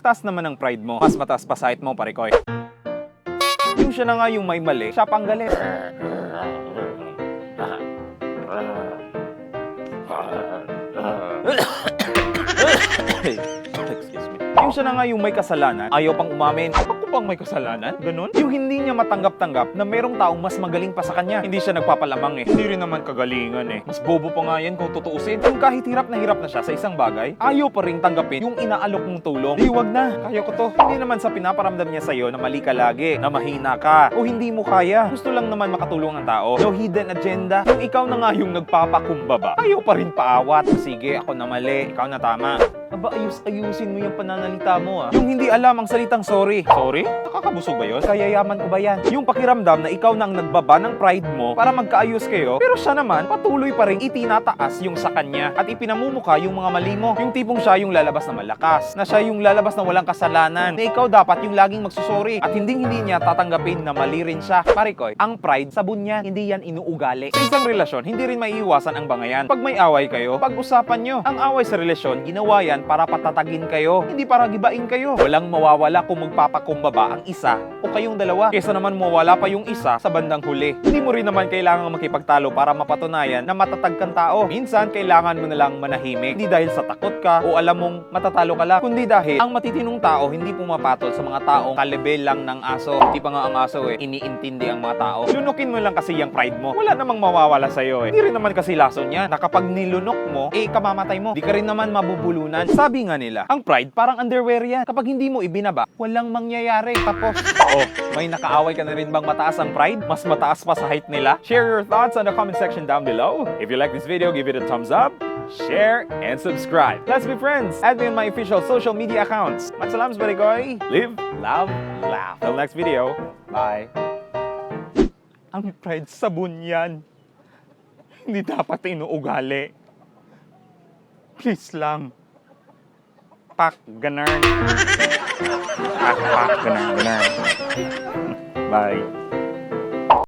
Taas naman ang pride mo. Mas mataas pa sa height mo, Parikoy. Yung siya na nga yung may mali, siya pang galit. Excuse me. Yung siya na nga yung may kasalanan, ayaw pang umamin. Ako pang may kasalanan? Ganon? Yung hindi niya matanggap-tanggap na merong taong mas magaling pa sa kanya. Hindi siya nagpapalamang eh. Hindi rin naman kagalingan eh. Mas bobo pa nga yan kung tutuusin. Yung kahit hirap na siya sa isang bagay, ayaw pa rin tanggapin yung inaalok mong tulong. Di, wag na. Kaya ko to. Hindi naman sa pinaparamdam niya sa'yo na mali ka lagi, na mahina ka, o hindi mo kaya. Gusto lang naman makatulong ang tao. No hidden agenda. Yung ikaw na nga yung nagpapakumbaba, ayaw pa rin paawat. Sige, ako na mali, ikaw na tama. Aba, ayusin mo yung pananalita mo ah. Yung hindi alam ang salitang sorry. Sorry? Nakakabusog ba yun? Kaya yaman ko ba yan? Yung pakiramdam na ikaw nang nagbaba ng pride mo para magkaayos kayo, pero siya naman patuloy pa rin itinataas yung sa kanya at ipinamumuka yung mga mali mo. Yung tipong siya yung lalabas na malakas, na siya yung lalabas na walang kasalanan, na ikaw dapat yung laging magsusori at hindi niya tatanggapin na mali rin siya. Parikoy, ang pride sabon yan, hindi yan inuugali. Sa isang relasyon, hindi rin maiiwasan ang bangayan. Pag may away kayo, pag-usapan nyo. Ang away sa relasyon, ginawa yan para patatagin kayo, hindi para gibain kayo. Walang mawawala kung magpapakumbaba ang isa o kayong dalawa. Kesa naman mawala pa yung isa sa bandang huli. Hindi mo rin naman kailangang makipagtalo para mapatunayan na matatag kang tao. Minsan, kailangan mo na lang manahimik. Hindi dahil sa takot ka o alam mong matatalo ka lang, kundi dahil ang matitinong tao hindi pumapatol sa mga taong kalibel lang ng aso. Hindi pa nga ang aso eh, iniintindi ang mga tao. Lunukin mo lang kasi yung pride mo. Wala namang mawawala sa'yo eh. Hindi rin naman kasi lason niya na kapag nilunok mo, kamamatay mo. Di ka rin naman mabubulunan. Sabi nga nila, ang pride parang underwear yan. Kapag hindi mo ibinaba, walang mangyayari. Tapos, may nakaaway ka na rin bang mataas ang pride? Mas mataas pa sa height nila? Share your thoughts on the comment section down below. If you like this video, give it a thumbs up, share, and subscribe. Let's be friends. Add me on my official social media accounts. Matsalams, Barikoy. Live, love, laugh. Till next video. Bye. Ang pride sabon yan. Hindi dapat inuugali. Please lang. Pak, ganun. Pak, ganun. Bye.